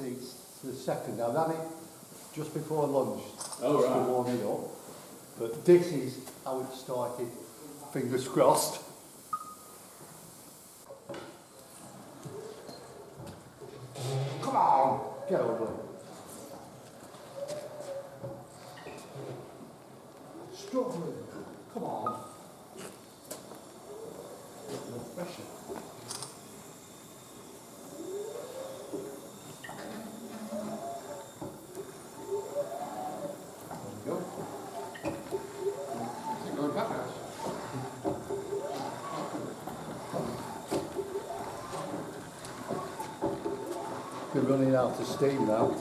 it's the second. I've had it just before lunch, Oh, just right. to warm it up. But this is how it started. Fingers crossed. Come on, get over it. Struggling. Come on. No pressure. There we go. Is it going back, Ash? We're running out of steam now.